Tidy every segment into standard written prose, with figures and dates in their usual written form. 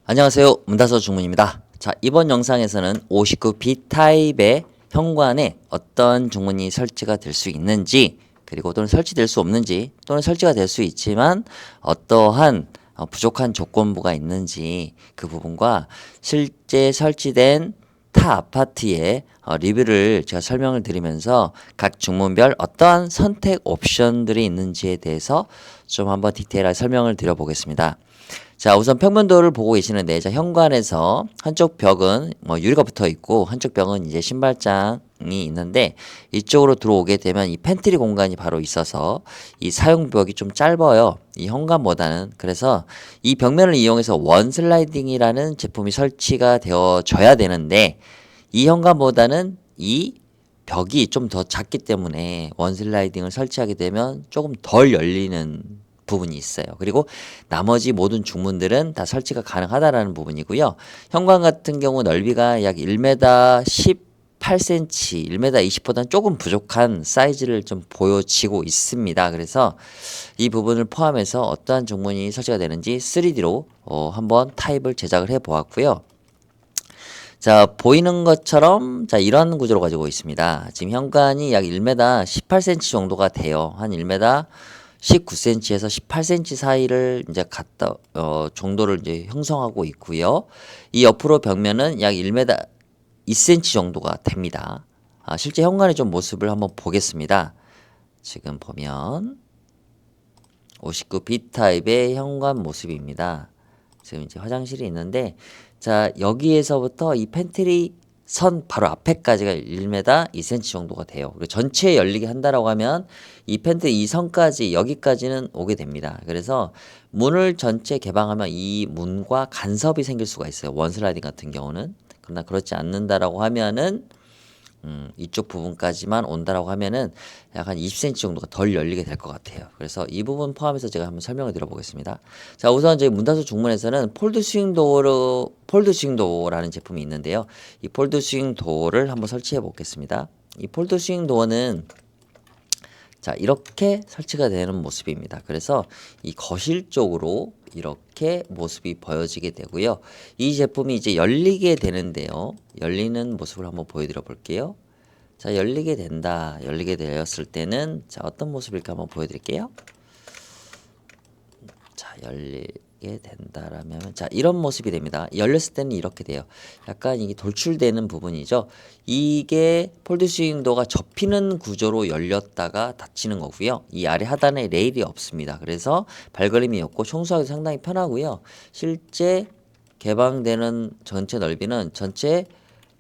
안녕하세요. 문다서 중문입니다. 자, 이번 영상에서는 59 B타입의 현관에 어떤 중문이 설치가 될 수 있는지, 그리고 또는 설치될 수 없는지, 또는 설치가 될 수 있지만 어떠한 부족한 조건부가 있는지 그 부분과 실제 설치된 타 아파트의 리뷰를 제가 설명을 드리면서 각 중문별 어떠한 선택 옵션들이 있는지에 대해서 좀 한번 디테일하게 설명을 드려보겠습니다. 자, 우선 평면도를 보고 계시는데, 자, 현관에서 한쪽 벽은 유리가 붙어 있고, 한쪽 벽은 이제 신발장이 있는데, 이쪽으로 들어오게 되면 이 팬트리 공간이 바로 있어서 이 사용벽이 좀 짧아요. 이 현관보다는. 그래서 이 벽면을 이용해서 원슬라이딩이라는 제품이 설치가 되어져야 되는데, 이 현관보다는 이 벽이 좀 더 작기 때문에 원슬라이딩을 설치하게 되면 조금 덜 열리는 부분이 있어요. 그리고 나머지 모든 중문들은 다 설치가 가능하다라는 부분이고요. 현관 같은 경우 넓이가 약 1m 18cm, 1m 20보다는 조금 부족한 사이즈를 좀 보여지고 있습니다. 그래서 이 부분을 포함해서 어떠한 중문이 설치가 되는지 3D로 한번 타입을 제작을 해 보았고요. 자, 보이는 것처럼 자, 이런 구조로 가지고 있습니다. 지금 현관이 약 1m 18cm 정도가 돼요. 한 1m 19cm에서 18cm 사이를 이제 정도를 이제 형성하고 있고요. 이 옆으로 벽면은 약 1m 2cm 정도가 됩니다. 실제 현관의 좀 모습을 한번 보겠습니다. 지금 보면 59 B타입의 현관 모습입니다. 지금 이제 화장실이 있는데, 자, 여기에서부터 이 팬트리 선 바로 앞에까지가 1m 2cm 정도가 돼요. 그리고 전체 열리게 한다라고 하면 이 팬트리 이 선까지 여기까지는 오게 됩니다. 그래서 문을 전체 개방하면 이 문과 간섭이 생길 수가 있어요. 원슬라이딩 같은 경우는. 그러나 그렇지 않는다라고 하면은 이쪽 부분까지만 온다라고 하면은 약 한 20cm 정도가 덜 열리게 될 것 같아요. 그래서 이 부분 포함해서 제가 한번 설명을 드려보겠습니다. 자, 우선 저희 문다소 중문에서는 폴드 스윙 도어라는 제품이 있는데요. 이 폴드 스윙 도어를 한번 설치해 보겠습니다. 이 폴드 스윙 도어는 자, 이렇게 설치가 되는 모습입니다. 그래서 이 거실 쪽으로 이렇게 모습이 보여지게 되고요. 이 제품이 이제 열리게 되는데요. 열리는 모습을 한번 보여드려 볼게요. 자, 열리게 된다. 열리게 되었을 때는 자, 어떤 모습일까 한번 보여드릴게요. 자, 열리게 된다라면 자, 이런 모습이 됩니다. 열렸을 때는 이렇게 돼요. 약간 이게 돌출되는 부분이죠. 이게 폴드 스윙도가 접히는 구조로 열렸다가 닫히는 거고요. 이 아래 하단에 레일이 없습니다. 그래서 발걸음이 없고 청소하기 상당히 편하고요. 실제 개방되는 전체 넓이는 전체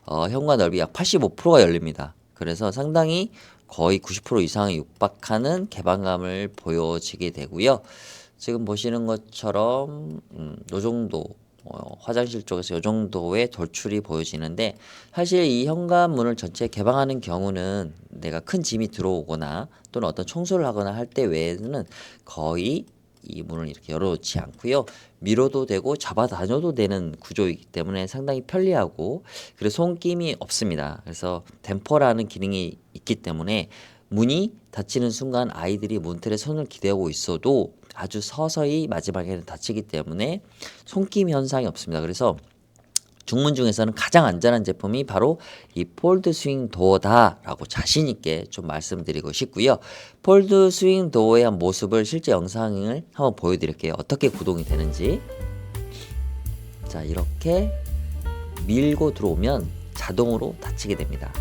현관 넓이 약 85%가 열립니다. 그래서 상당히 거의 90% 이상에 육박하는 개방감을 보여지게 되고요. 지금 보시는 것처럼 요 정도 화장실 쪽에서 요 정도의 돌출이 보여지는데, 사실 이 현관문을 전체 개방하는 경우는 내가 큰 짐이 들어오거나 또는 어떤 청소를 하거나 할 때 외에는 거의 이 문을 이렇게 열어놓지 않고요. 밀어도 되고 잡아 다녀도 되는 구조이기 때문에 상당히 편리하고, 그리고 손김이 없습니다. 그래서 댐퍼라는 기능이 있기 때문에 문이 닫히는 순간 아이들이 문틀에 손을 기대고 있어도 아주 서서히 마지막에는 닫히기 때문에 손김 현상이 없습니다. 그래서 중문 중에서는 가장 안전한 제품이 바로 이 폴드 스윙 도어다라고 자신 있게 좀 말씀드리고 싶고요. 폴드 스윙 도어의 한 모습을 실제 영상을 한번 보여드릴게요. 어떻게 구동이 되는지. 자, 이렇게 밀고 들어오면 자동으로 닫히게 됩니다.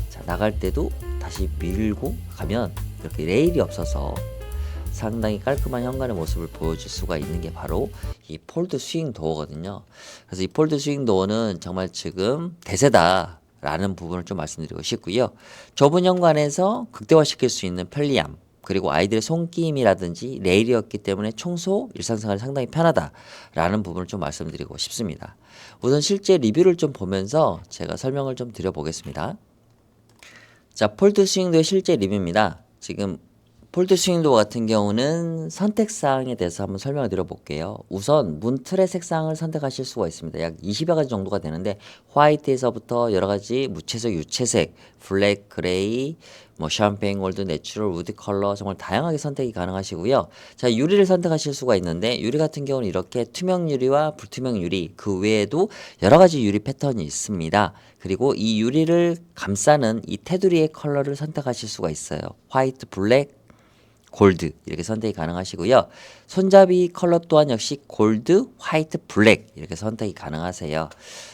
자, 나갈 때도 다시 밀고 가면 이렇게 레일이 없어서 상당히 깔끔한 현관의 모습을 보여줄 수가 있는 게 바로 이 폴드 스윙 도어거든요. 그래서 이 폴드 스윙 도어는 정말 지금 대세다라는 부분을 좀 말씀드리고 싶고요. 좁은 현관에서 극대화시킬 수 있는 편리함, 그리고 아이들의 손길이라든지 레일이었기 때문에 청소, 일상생활이 상당히 편하다라는 부분을 좀 말씀드리고 싶습니다. 우선 실제 리뷰를 좀 보면서 제가 설명을 좀 드려보겠습니다. 자, 폴드 스윙도의 실제 리뷰입니다. 지금 폴드 스윙도어 같은 경우는 선택사항에 대해서 한번 설명을 드려볼게요. 우선 문 틀의 색상을 선택하실 수가 있습니다. 약 20여 가지 정도가 되는데 화이트에서부터 여러 가지 무채색, 유채색, 블랙, 그레이, 뭐 샴페인 골드, 내추럴, 우드 컬러 정말 다양하게 선택이 가능하시고요. 자, 유리를 선택하실 수가 있는데 유리 같은 경우는 이렇게 투명 유리와 불투명 유리 그 외에도 여러 가지 유리 패턴이 있습니다. 그리고 이 유리를 감싸는 이 테두리의 컬러를 선택하실 수가 있어요. 화이트, 블랙, 골드 이렇게 선택이 가능하시고요. 손잡이 컬러 또한 역시 골드, 화이트, 블랙 이렇게 선택이 가능하세요.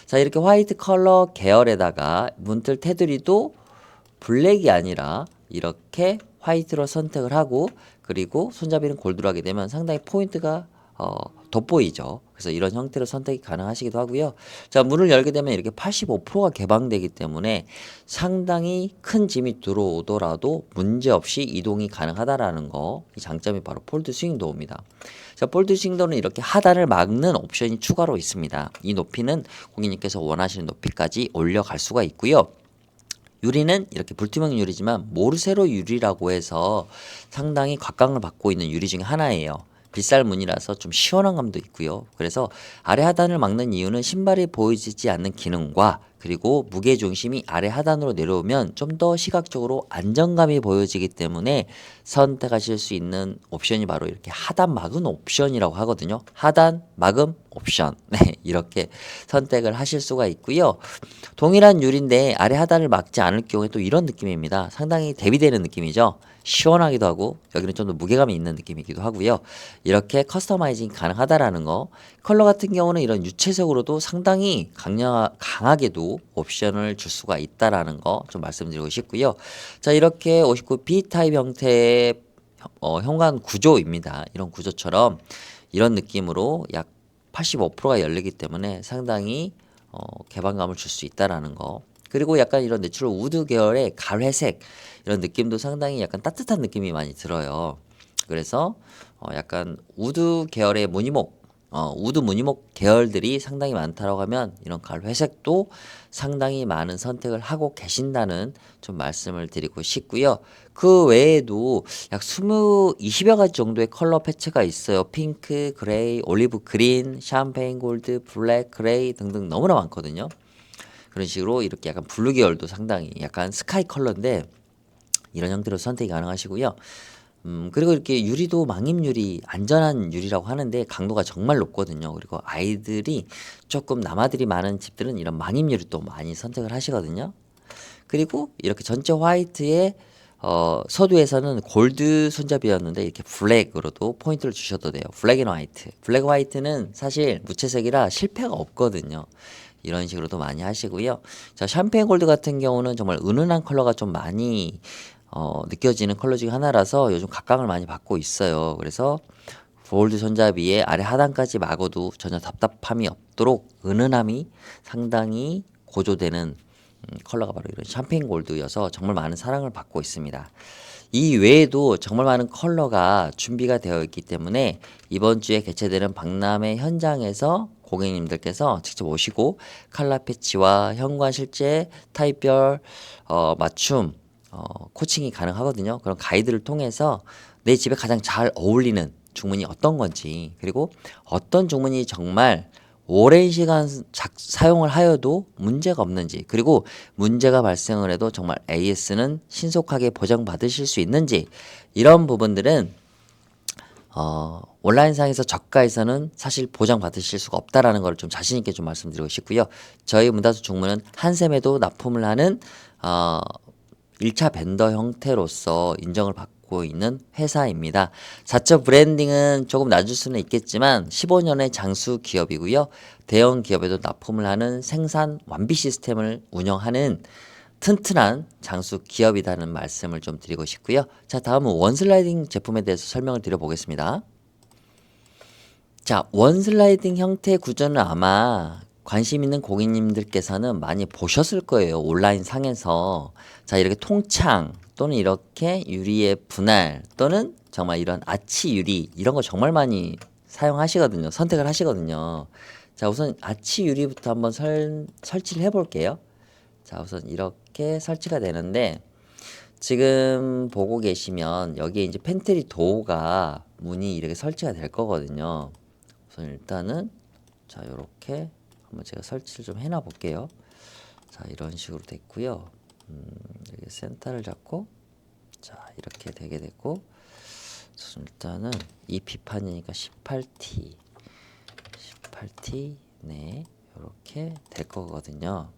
자, 이렇게 화이트 컬러 계열에다가 문틀 테두리도 블랙이 아니라 이렇게 화이트로 선택을 하고 그리고 손잡이는 골드로 하게 되면 상당히 포인트가 돋보이죠. 그래서 이런 형태로 선택이 가능하시기도 하고요. 자, 문을 열게 되면 이렇게 85%가 개방되기 때문에 상당히 큰 짐이 들어오더라도 문제없이 이동이 가능하다라는 거, 이 장점이 바로 폴드 스윙도어입니다. 자, 폴드 스윙도어는 이렇게 하단을 막는 옵션이 추가로 있습니다. 이 높이는 고객님께서 원하시는 높이까지 올려갈 수가 있고요. 유리는 이렇게 불투명 유리지만 모르세로 유리라고 해서 상당히 각광을 받고 있는 유리 중에 하나예요. 빗살 무늬라서 좀 시원한 감도 있고요. 그래서 아래 하단을 막는 이유는 신발이 보이지 않는 기능과 그리고 무게 중심이 아래 하단으로 내려오면 좀 더 시각적으로 안정감이 보여지기 때문에 선택하실 수 있는 옵션이 바로 이렇게 하단 막음 옵션이라고 하거든요. 하단 막음 옵션. 네, 이렇게 선택을 하실 수가 있고요. 동일한 유리인데 아래 하단을 막지 않을 경우에 또 이런 느낌입니다. 상당히 대비되는 느낌이죠. 시원하기도 하고 여기는 좀 더 무게감이 있는 느낌이기도 하고요. 이렇게 커스터마이징 가능하다라는 거. 컬러 같은 경우는 이런 유채색으로도 상당히 강하게도 옵션을 줄 수가 있다라는 거 좀 말씀드리고 싶고요. 자, 이렇게 59B 타입 형태의 현관 구조입니다. 이런 구조처럼 이런 느낌으로 약 85%가 열리기 때문에 상당히 개방감을 줄 수 있다라는 거. 그리고 약간 이런 내추럴 우드 계열의 갈회색 이런 느낌도 상당히 약간 따뜻한 느낌이 많이 들어요. 그래서 약간 우드 계열의 무늬목, 우드 무늬목 계열들이 상당히 많다라고 하면 이런 갈회색도 상당히 많은 선택을 하고 계신다는 좀 말씀을 드리고 싶고요. 그 외에도 약 20여 가지 정도의 컬러 패치가 있어요. 핑크, 그레이, 올리브 그린, 샴페인 골드, 블랙, 그레이 등등 너무나 많거든요. 그런 식으로 이렇게 약간 블루 계열도 상당히 약간 스카이 컬러인데 이런 형태로 선택이 가능하시고요. 그리고 이렇게 유리도 망임 유리, 안전한 유리라고 하는데 강도가 정말 높거든요. 그리고 아이들이 조금 남아들이 많은 집들은 이런 망임 유리도 많이 선택을 하시거든요. 그리고 이렇게 전체 화이트에 서두에서는 골드 손잡이였는데 이렇게 블랙으로도 포인트를 주셔도 돼요. 블랙 앤 화이트. 블랙 화이트는 사실 무채색이라 실패가 없거든요. 이런 식으로도 많이 하시고요. 자, 샴페인 골드 같은 경우는 정말 은은한 컬러가 좀 많이 느껴지는 컬러 중에 하나라서 요즘 각광을 많이 받고 있어요. 그래서 골드 손잡이에 아래 하단까지 막아도 전혀 답답함이 없도록 은은함이 상당히 고조되는 컬러가 바로 이런 샴페인 골드여서 정말 많은 사랑을 받고 있습니다. 이 외에도 정말 많은 컬러가 준비가 되어 있기 때문에 이번 주에 개최되는 박람회 현장에서 고객님들께서 직접 오시고 컬러 패치와 현관 실제 타입별 맞춤 코칭이 가능하거든요. 그런 가이드를 통해서 내 집에 가장 잘 어울리는 중문이 어떤 건지 그리고 어떤 중문이 정말 오랜 시간 사용을 하여도 문제가 없는지 그리고 문제가 발생을 해도 정말 AS는 신속하게 보장받으실 수 있는지 이런 부분들은 온라인상에서 저가에서는 사실 보장받으실 수가 없다라는 걸 좀 자신 있게 좀 말씀드리고 싶고요. 저희 문다수 중문은 한샘에도 납품을 하는 1차 벤더 형태로서 인정을 받고 있는 회사입니다. 자체 브랜딩은 조금 낮을 수는 있겠지만 15년의 장수 기업이고요. 대형 기업에도 납품을 하는 생산 완비 시스템을 운영하는 튼튼한 장수 기업이라는 말씀을 좀 드리고 싶고요. 자, 다음은 원슬라이딩 제품에 대해서 설명을 드려보겠습니다. 자, 원슬라이딩 형태의 구조는 아마 관심 있는 고객님들께서는 많이 보셨을 거예요. 온라인 상에서. 자, 이렇게 통창 또는 이렇게 유리의 분할 또는 정말 이런 아치 유리 이런 거 정말 많이 사용하시거든요. 선택을 하시거든요. 자, 우선 아치 유리부터 한번 설치를 해볼게요. 자, 우선 이렇게 설치가 되는데 지금 보고 계시면 여기에 이제 팬트리 도어가 문이 이렇게 설치가 될 거거든요. 우선 일단은 자 요렇게 한번 제가 설치를 좀 해놔 볼게요. 자 이런 식으로 됐고요. 여기 센터를 잡고 자 이렇게 되게 됐고 일단은 EP판이니까 18T 네 이렇게 될 거거든요.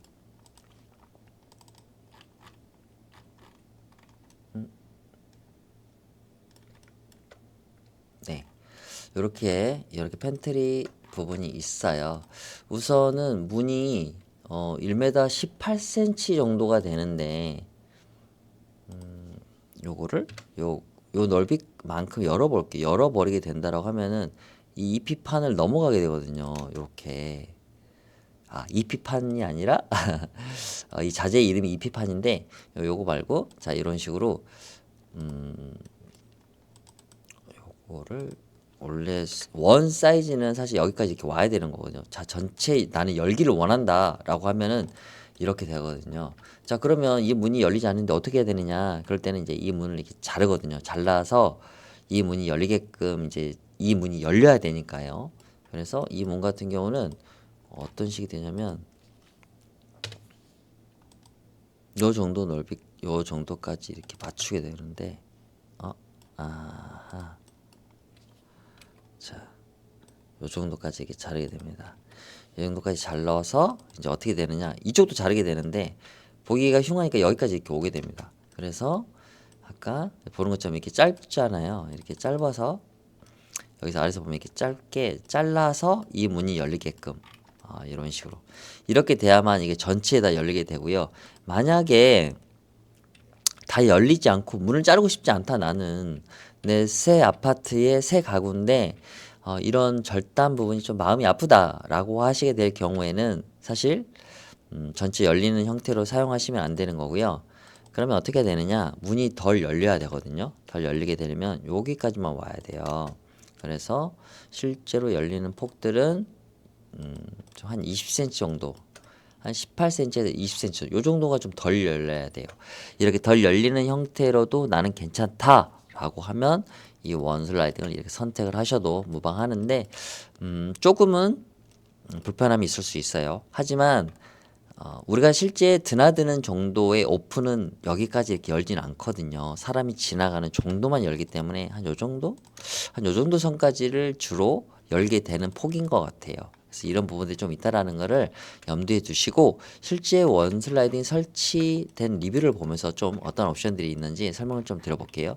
네 이렇게 팬트리 부분이 있어요. 우선은 문이 1m 18cm 정도가 되는데 요거를 요 넓이만큼 열어버리게 된다라고 하면은 이 EP판을 넘어가게 되거든요. 이렇게 EP판이 아니라 이 자재 이름이 EP판인데 요거 말고 자 이런 식으로 요거를 원래 원 사이즈는 사실 여기까지 이렇게 와야 되는 거거든요. 자 전체 나는 열기를 원한다라고 하면은 이렇게 되거든요. 자 그러면 이 문이 열리지 않는데 어떻게 해야 되느냐? 그럴 때는 이제 이 문을 이렇게 자르거든요. 잘라서 이 문이 열리게끔 이제 이 문이 열려야 되니까요. 그래서 이 문 같은 경우는 어떤 식이 되냐면 요 정도 넓이 요 정도까지 이렇게 맞추게 되는데 아하 자 요 정도까지 이렇게 자르게 됩니다. 이 정도까지 잘라서 이제 어떻게 되느냐 이쪽도 자르게 되는데 보기가 흉하니까 여기까지 이렇게 오게 됩니다. 그래서 아까 보는 것처럼 이렇게 짧잖아요. 이렇게 짧아서 여기서 아래서 보면 이렇게 짧게 잘라서 이 문이 열리게끔 이런 식으로 이렇게 돼야만 이게 전체에 다 열리게 되고요. 만약에 다 열리지 않고 문을 자르고 싶지 않다 나는 내 새 아파트의 새 가구인데 이런 절단 부분이 좀 마음이 아프다라고 하시게 될 경우에는 사실 전체 열리는 형태로 사용하시면 안 되는 거고요. 그러면 어떻게 되느냐 문이 덜 열려야 되거든요. 덜 열리게 되려면 여기까지만 와야 돼요. 그래서 실제로 열리는 폭들은 좀 한 20cm 정도 한 18cm에서 20cm 요 정도가 좀 덜 열려야 돼요. 이렇게 덜 열리는 형태로도 나는 괜찮다라고 하면 이 원 슬라이딩을 이렇게 선택을 하셔도 무방하는데 조금은 불편함이 있을 수 있어요. 하지만 우리가 실제 드나드는 정도의 오픈은 여기까지 이렇게 열진 않거든요. 사람이 지나가는 정도만 열기 때문에 한 요 정도? 한 요 정도 선까지를 주로 열게 되는 폭인 것 같아요. 그래서 이런 부분들이 좀 있다라는 거를 염두에 두시고 실제 원 슬라이딩 설치된 리뷰를 보면서 좀 어떤 옵션들이 있는지 설명을 좀 드려볼게요.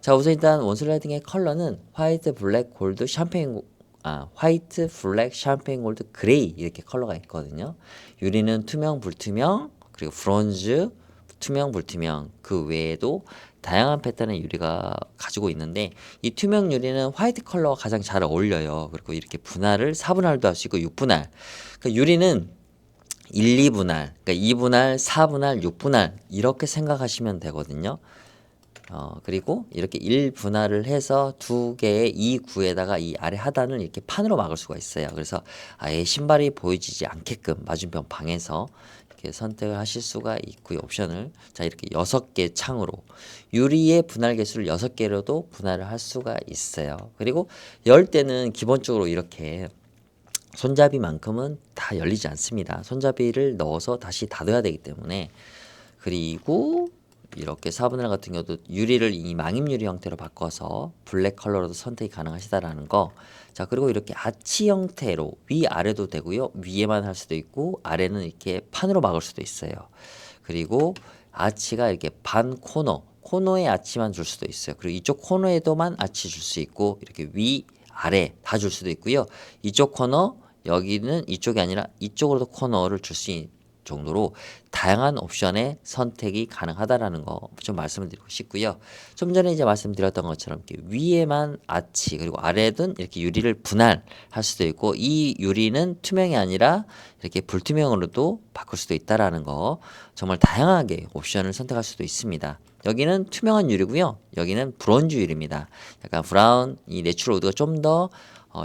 자 우선 일단 원 슬라이딩의 컬러는 화이트, 블랙, 골드, 샴페인 화이트, 블랙, 샴페인 골드, 그레이 이렇게 컬러가 있거든요. 유리는 투명, 불투명, 그리고 브론즈, 투명, 불투명 그 외에도 다양한 패턴의 유리가 가지고 있는데 이 투명 유리는 화이트 컬러가 가장 잘 어울려요. 그리고 이렇게 분할을 4분할도 할 수 있고 6분할. 그러니까 유리는 1, 2분할, 그러니까 2분할, 4분할, 6분할 이렇게 생각하시면 되거든요. 그리고 이렇게 1분할을 해서 두 개의 이 구에다가 이 아래 하단을 이렇게 판으로 막을 수가 있어요. 그래서 아예 신발이 보여지지 않게끔 맞은편 방에서 이렇게 선택을 하실 수가 있고요. 옵션을 자 이렇게 6개 창으로 유리의 분할 개수를 6개로도 분할을 할 수가 있어요. 그리고 열 때는 기본적으로 이렇게 손잡이만큼은 다 열리지 않습니다. 손잡이를 넣어서 다시 닫아야 되기 때문에 그리고 이렇게 4분할 같은 경우도 유리를 이 망임 유리 형태로 바꿔서 블랙 컬러로도 선택이 가능하시다라는 거. 자 그리고 이렇게 아치 형태로 위아래도 되고요. 위에만 할 수도 있고 아래는 이렇게 판으로 막을 수도 있어요. 그리고 아치가 이렇게 반 코너에 아치만 줄 수도 있어요. 그리고 이쪽 코너에도만 아치 줄 수 있고 이렇게 위 아래 다 줄 수도 있고요. 이쪽 코너 여기는 이쪽이 아니라 이쪽으로도 코너를 줄 수 있는 정도로 다양한 옵션의 선택이 가능하다라는 거 좀 말씀을 드리고 싶고요. 좀 전에 이제 말씀드렸던 것처럼 이렇게 위에만 아치 그리고 아래든 이렇게 유리를 분할할 수도 있고 이 유리는 투명이 아니라 이렇게 불투명으로도 바꿀 수도 있다라는 거 정말 다양하게 옵션을 선택할 수도 있습니다. 여기는 투명한 유리고요. 여기는 브론즈 유리입니다. 약간 브라운 이 내추럴 우드가 좀 더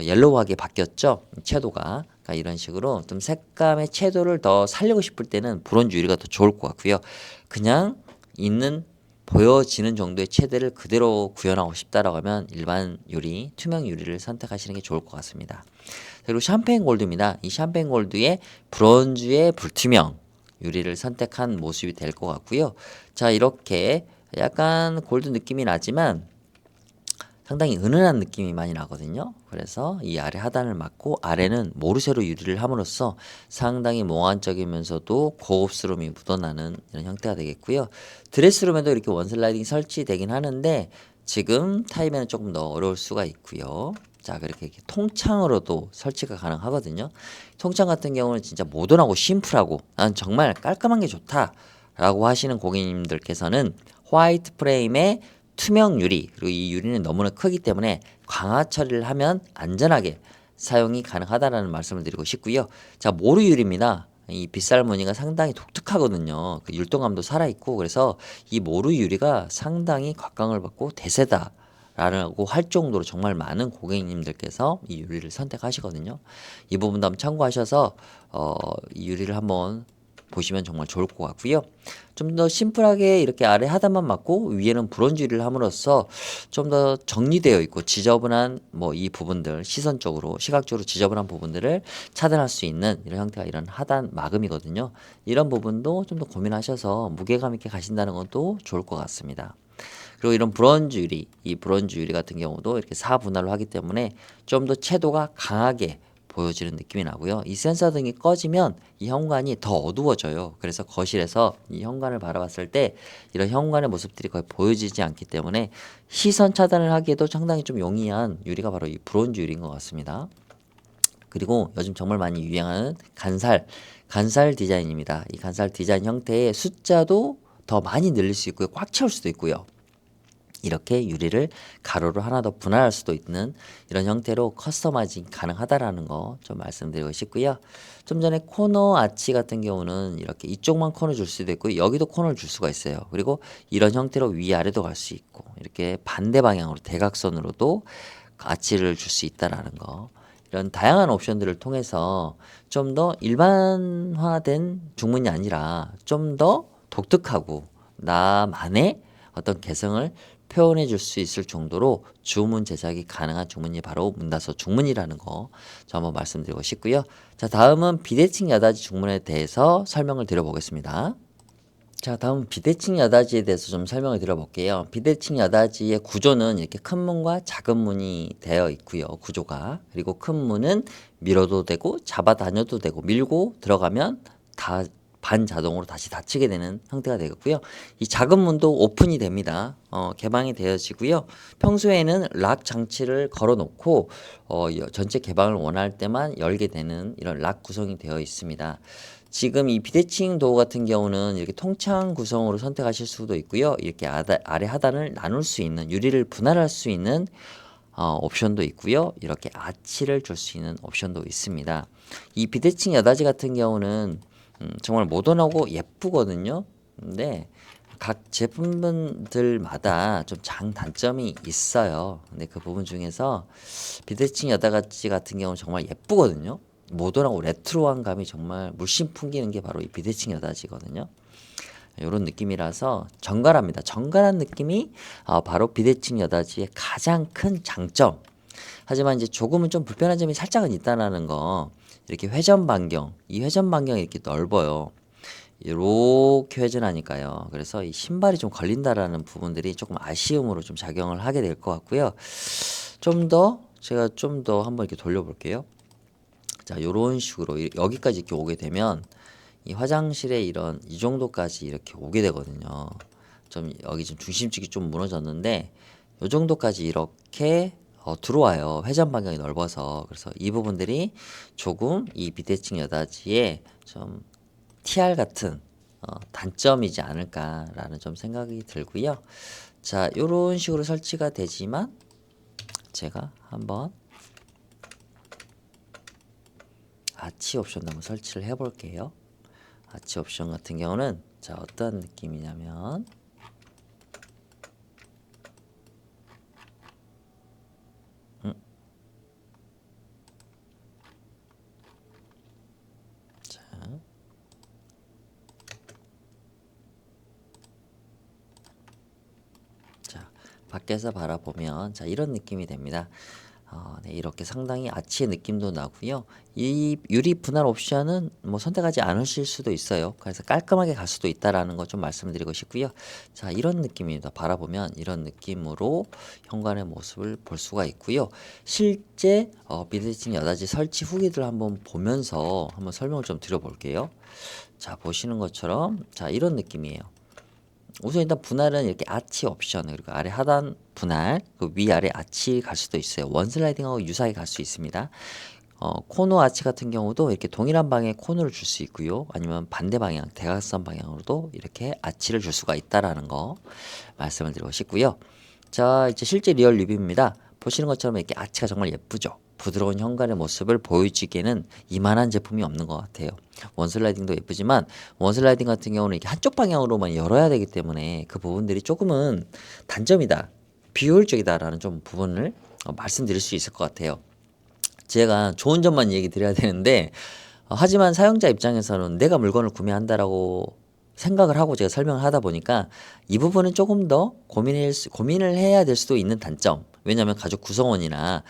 옐로우하게 바뀌었죠. 채도가. 그러니까 이런 식으로 좀 색감의 채도를 더 살리고 싶을 때는 브론즈 유리가 더 좋을 것 같고요. 그냥 있는 보여지는 정도의 채들을 그대로 구현하고 싶다라고 하면 일반 유리, 투명 유리를 선택하시는 게 좋을 것 같습니다. 그리고 샴페인 골드입니다. 이 샴페인 골드의 브론즈의 불투명 유리를 선택한 모습이 될 것 같고요. 자, 이렇게 약간 골드 느낌이 나지만 상당히 은은한 느낌이 많이 나거든요. 그래서 이 아래 하단을 맞고 아래는 모르쇠로 유리를 함으로써 상당히 몽환적이면서도 고급스러움이 묻어나는 이런 형태가 되겠고요. 드레스룸에도 이렇게 원슬라이딩이 설치되긴 하는데 지금 타입에는 조금 더 어려울 수가 있고요. 자, 그렇게 통창으로도 설치가 가능하거든요. 통창 같은 경우는 진짜 모던하고 심플하고 난 정말 깔끔한 게 좋다라고 하시는 고객님들께서는 화이트 프레임에 투명 유리, 그리고 이 유리는 너무나 크기 때문에 강화 처리를 하면 안전하게 사용이 가능하다라는 말씀을 드리고 싶고요. 자, 모루 유리입니다. 이 빗살 무늬가 상당히 독특하거든요. 그 율동감도 살아있고 그래서 이 모루 유리가 상당히 곽광을 받고 대세다라고 할 정도로 정말 많은 고객님들께서 이 유리를 선택하시거든요. 이 부분도 한번 참고하셔서 이 유리를 한번 보시면 정말 좋을 것 같고요. 좀 더 심플하게 이렇게 아래 하단만 맞고 위에는 브론즈 유리를 함으로써 좀 더 정리되어 있고 지저분한 뭐 이 부분들 시선적으로 시각적으로 지저분한 부분들을 차단할 수 있는 이런 형태가 이런 하단 마금이거든요. 이런 부분도 좀 더 고민하셔서 무게감 있게 가신다는 것도 좋을 것 같습니다. 그리고 이런 브론즈 유리, 이 브론즈 유리 같은 경우도 이렇게 4분할로 하기 때문에 좀 더 채도가 강하게 보여지는 느낌이 나고요. 이 센서 등이 꺼지면 이 현관이 더 어두워져요. 그래서 거실에서 이 현관을 바라봤을 때 이런 현관의 모습들이 거의 보여지지 않기 때문에 시선 차단을 하기에도 상당히 좀 용이한 유리가 바로 이 브론즈 유리인 것 같습니다. 그리고 요즘 정말 많이 유행하는 간살 디자인입니다. 이 간살 디자인 형태의 숫자도 더 많이 늘릴 수 있고요. 꽉 채울 수도 있고요. 이렇게 유리를 가로로 하나 더 분할할 수도 있는 이런 형태로 커스터마이징 가능하다라는 거 좀 말씀드리고 싶고요. 좀 전에 코너 아치 같은 경우는 이렇게 이쪽만 코너 줄 수도 있고 여기도 코너를 줄 수가 있어요. 그리고 이런 형태로 위아래도 갈 수 있고 이렇게 반대 방향으로 대각선으로도 아치를 줄 수 있다라는 거. 이런 다양한 옵션들을 통해서 좀 더 일반화된 중문이 아니라 좀 더 독특하고 나만의 어떤 개성을 표현해 줄 수 있을 정도로 주문 제작이 가능한 중문이 바로 문다소 중문이라는 거 저 한번 말씀드리고 싶고요. 자, 다음은 비대칭 여닫이 중문에 대해서 설명을 드려보겠습니다. 자, 다음 비대칭 여닫이에 대해서 좀 설명을 드려볼게요. 비대칭 여닫이의 구조는 이렇게 큰 문과 작은 문이 되어 있고요. 구조가. 그리고 큰 문은 밀어도 되고 잡아다녀도 되고 밀고 들어가면 다 반자동으로 다시 닫히게 되는 형태가 되겠고요. 이 작은 문도 오픈이 됩니다. 개방이 되어지고요. 평소에는 락 장치를 걸어 놓고 전체 개방을 원할 때만 열게 되는 이런 락 구성이 되어 있습니다. 지금 이 비대칭 도어 같은 경우는 이렇게 통창 구성으로 선택하실 수도 있고요. 이렇게 아래 하단을 나눌 수 있는 유리를 분할할 수 있는 옵션도 있고요. 이렇게 아치를 줄 수 있는 옵션도 있습니다. 이 비대칭 여닫이 같은 경우는 정말 모던하고 예쁘거든요. 근데 각 제품들마다 좀 장단점이 있어요. 근데 그 부분 중에서 비대칭 여닫이 같은 경우는 정말 예쁘거든요. 모던하고 레트로한 감이 정말 물씬 풍기는 게 바로 이 비대칭 여닫이거든요. 이런 느낌이라서 정갈합니다. 정갈한 느낌이 바로 비대칭 여닫이의 가장 큰 장점. 하지만 이제 조금은 좀 불편한 점이 살짝은 있다라는 거. 이렇게 회전 반경, 이 회전 반경이 이렇게 넓어요. 이렇게 회전하니까요. 그래서 이 신발이 좀 걸린다라는 부분들이 조금 아쉬움으로 좀 작용을 하게 될 것 같고요. 제가 좀 더 한번 이렇게 돌려볼게요. 자, 요런 식으로 여기까지 이렇게 오게 되면 이 화장실에 이 정도까지 이렇게 오게 되거든요. 좀 여기 좀 중심축이 좀 무너졌는데 요 정도까지 이렇게 들어와요. 회전 반경이 넓어서. 그래서 이 부분들이 조금 이 비대칭 여닫이의 좀 TR 같은 단점이지 않을까라는 좀 생각이 들고요. 자, 요런 식으로 설치가 되지만 제가 한번 아치 옵션도 한번 설치를 해볼게요. 아치 옵션 같은 경우는 자, 어떤 느낌이냐면 자, 밖에서 바라보면 자 이런 느낌이 됩니다. 네, 이렇게 상당히 아치의 느낌도 나고요. 이 유리 분할 옵션은 뭐 선택하지 않으실 수도 있어요. 그래서 깔끔하게 갈 수도 있다라는 거 좀 말씀드리고 싶고요. 자, 이런 느낌입니다. 바라보면 이런 느낌으로 현관의 모습을 볼 수가 있고요. 실제 비대칭 여닫이 설치 후기들 한번 보면서 한번 설명을 좀 드려볼게요. 자, 보시는 것처럼 자 이런 느낌이에요. 우선 일단 분할은 이렇게 아치 옵션 그리고 아래 하단 분할 그 위아래 아치 갈 수도 있어요. 원슬라이딩하고 유사하게 갈 수 있습니다. 코너 아치 같은 경우도 이렇게 동일한 방향에 코너를 줄 수 있고요. 아니면 반대 방향 대각선 방향으로도 이렇게 아치를 줄 수가 있다라는 거 말씀을 드리고 싶고요. 자 이제 실제 리얼 리뷰입니다. 보시는 것처럼 이렇게 아치가 정말 예쁘죠. 부드러운 현관의 모습을 보여주기에는 이만한 제품이 없는 것 같아요. 원슬라이딩도 예쁘지만 원슬라이딩 같은 경우는 이렇게 한쪽 방향으로만 열어야 되기 때문에 그 부분들이 조금은 단점이다, 비효율적이다라는 좀 부분을 말씀드릴 수 있을 것 같아요. 제가 좋은 점만 얘기 드려야 되는데 하지만 사용자 입장에서는 내가 물건을 구매한다라고 생각을 하고 제가 설명을 하다 보니까 이 부분은 조금 더 고민을 해야 될 수도 있는 단점. 왜냐하면 가족 구성원이나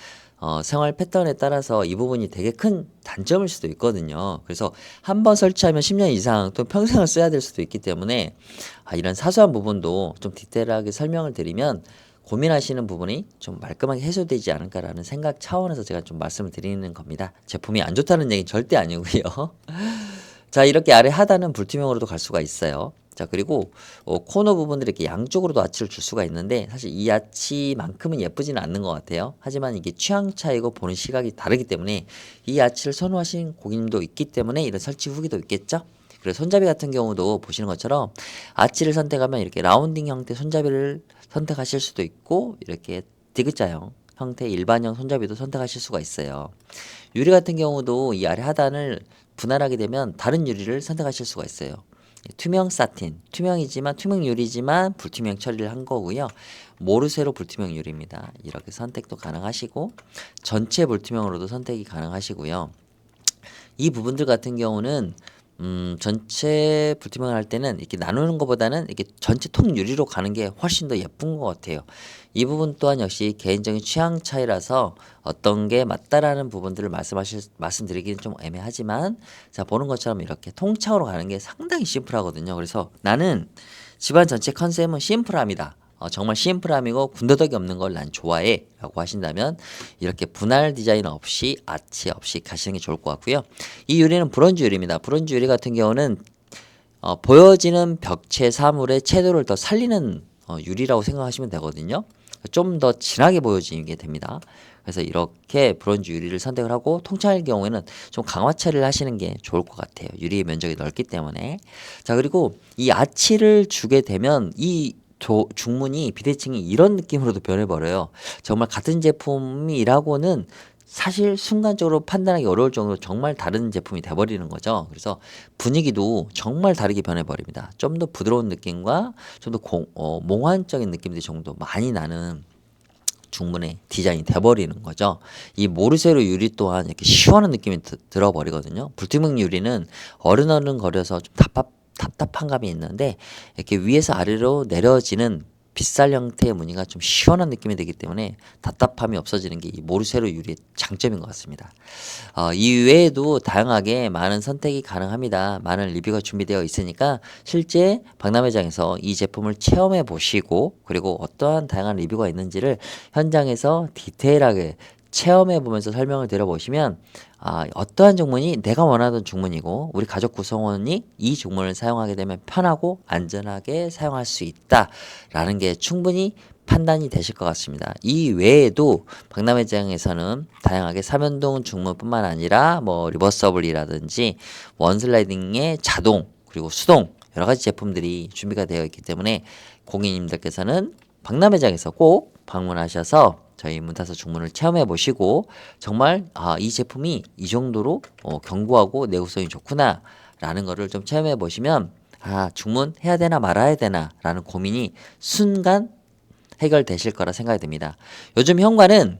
생활 패턴에 따라서 이 부분이 되게 큰 단점일 수도 있거든요. 그래서 한 번 설치하면 10년 이상 또 평생을 써야 될 수도 있기 때문에 이런 사소한 부분도 좀 디테일하게 설명을 드리면 고민하시는 부분이 좀 말끔하게 해소되지 않을까라는 생각 차원에서 제가 좀 말씀을 드리는 겁니다. 제품이 안 좋다는 얘기는 절대 아니고요. 자 이렇게 아래 하단은 불투명으로도 갈 수가 있어요. 자 그리고 코너 부분들이 이렇게 양쪽으로도 아치를 줄 수가 있는데 사실 이 아치만큼은 예쁘지는 않는 것 같아요. 하지만 이게 취향 차이고 보는 시각이 다르기 때문에 이 아치를 선호하신 고객님도 있기 때문에 이런 설치 후기도 있겠죠. 그리고 손잡이 같은 경우도 보시는 것처럼 아치를 선택하면 이렇게 라운딩 형태 손잡이를 선택하실 수도 있고 이렇게 디귿자형 형태 일반형 손잡이도 선택하실 수가 있어요. 유리 같은 경우도 이 아래 하단을 분할하게 되면 다른 유리를 선택하실 수가 있어요. 투명 사틴, 투명이지만 투명 유리지만 불투명 처리를 한 거고요. 모르쇠로 불투명 유리입니다. 이렇게 선택도 가능하시고 전체 불투명으로도 선택이 가능하시고요. 이 부분들 같은 경우는 전체 불투명을 할 때는 이렇게 나누는 것보다는 이렇게 전체 통 유리로 가는 게 훨씬 더 예쁜 것 같아요. 이 부분 또한 역시 개인적인 취향 차이라서 어떤 게 맞다라는 부분들을 말씀드리기는 좀 애매하지만 자 보는 것처럼 이렇게 통창으로 가는 게 상당히 심플하거든요. 그래서 나는 집안 전체 컨셉은 심플함이다. 정말 심플함이고 군더더기 없는 걸 난 좋아해 라고 하신다면 이렇게 분할 디자인 없이 아치 없이 가시는 게 좋을 것 같고요. 이 유리는 브론즈 유리입니다. 브론즈 유리 같은 경우는 보여지는 벽체 사물의 채도를 더 살리는 유리라고 생각하시면 되거든요. 좀 더 진하게 보여지게 됩니다. 그래서 이렇게 브론즈 유리를 선택을 하고 통창일 경우에는 좀 강화 처리를 하시는 게 좋을 것 같아요. 유리의 면적이 넓기 때문에. 자 그리고 이 아치를 주게 되면 이 중문이 비대칭이 이런 느낌으로도 변해버려요. 정말 같은 제품이라고는 사실 순간적으로 판단하기 어려울 정도로 정말 다른 제품이 돼버리는 거죠. 그래서 분위기도 정말 다르게 변해버립니다. 좀 더 부드러운 느낌과 좀 더 몽환적인 느낌들이 좀 더 많이 나는 중문의 디자인이 돼버리는 거죠. 이 모르쇠로 유리 또한 이렇게 시원한 느낌이 들어버리거든요. 불투명 유리는 어른어른 거려서 좀 답답한 감이 있는데 이렇게 위에서 아래로 내려지는 빗살 형태의 무늬가 좀 시원한 느낌이 되기 때문에 답답함이 없어지는 게 이 모르쇠로 유리의 장점인 것 같습니다. 이 외에도 다양하게 많은 선택이 가능합니다. 많은 리뷰가 준비되어 있으니까 실제 박람회장에서 이 제품을 체험해 보시고 그리고 어떠한 다양한 리뷰가 있는지를 현장에서 디테일하게 체험해 보면서 설명을 드려보시면 어떠한 중문이 내가 원하던 중문이고 우리 가족 구성원이 이 중문을 사용하게 되면 편하고 안전하게 사용할 수 있다라는 게 충분히 판단이 되실 것 같습니다. 이 외에도 박람회장에서는 다양하게 삼연동 중문뿐만 아니라 뭐 리버서블이라든지 원슬라이딩의 자동 그리고 수동 여러 가지 제품들이 준비가 되어 있기 때문에 고객님들께서는 박람회장에서 꼭 방문하셔서 저희 문타서 중문을 체험해 보시고 정말 이 제품이 이 정도로 견고하고 내구성이 좋구나 라는 거를 좀 체험해 보시면 중문 해야 되나 말아야 되나 라는 고민이 순간 해결되실 거라 생각이 듭니다. 요즘 현관은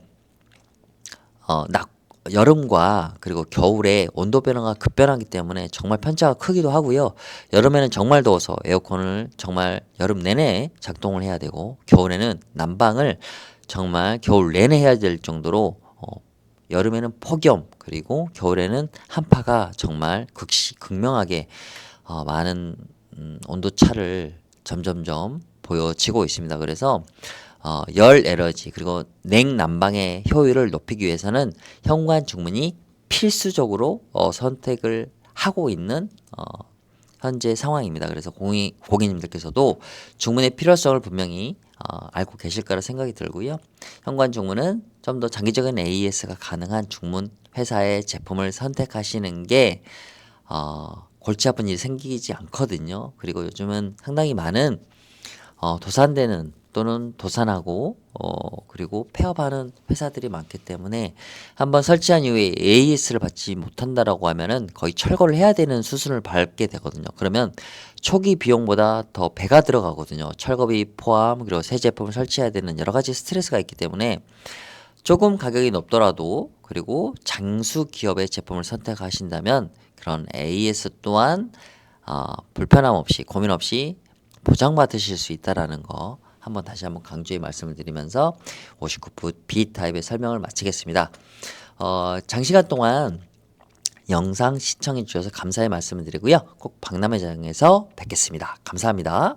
여름과 그리고 겨울에 온도 변화가 급변하기 때문에 정말 편차가 크기도 하고요. 여름에는 정말 더워서 에어컨을 정말 여름 내내 작동을 해야 되고 겨울에는 난방을 정말 겨울 내내 해야 될 정도로 여름에는 폭염 그리고 겨울에는 한파가 정말 극명하게 많은 온도 차를 점점점 보여지고 있습니다. 그래서 열 에너지 그리고 냉난방의 효율을 높이기 위해서는 현관 중문이 필수적으로 선택을 하고 있는 현재 상황입니다. 그래서 고객님들께서도 중문의 필요성을 분명히 알고 계실 거라 생각이 들고요. 현관 중문은 좀 더 장기적인 AES가 가능한 중문 회사의 제품을 선택하시는 게 골치 아픈 일이 생기지 않거든요. 그리고 요즘은 상당히 많은 도산되는 또는 도산하고 그리고 폐업하는 회사들이 많기 때문에 한번 설치한 이후에 AS를 받지 못한다라고 하면은 거의 철거를 해야 되는 수순을 밟게 되거든요. 그러면 초기 비용보다 더 배가 들어가거든요. 철거비 포함 그리고 새 제품을 설치해야 되는 여러 가지 스트레스가 있기 때문에 조금 가격이 높더라도 그리고 장수 기업의 제품을 선택하신다면 그런 AS 또한 불편함 없이 고민 없이 보장받으실 수 있다라는 거 한번 다시 한번 강조해 말씀을 드리면서 59부 B타입의 설명을 마치겠습니다. 장시간 동안 영상 시청해 주셔서 감사의 말씀을 드리고요. 꼭 박람회장에서 뵙겠습니다. 감사합니다.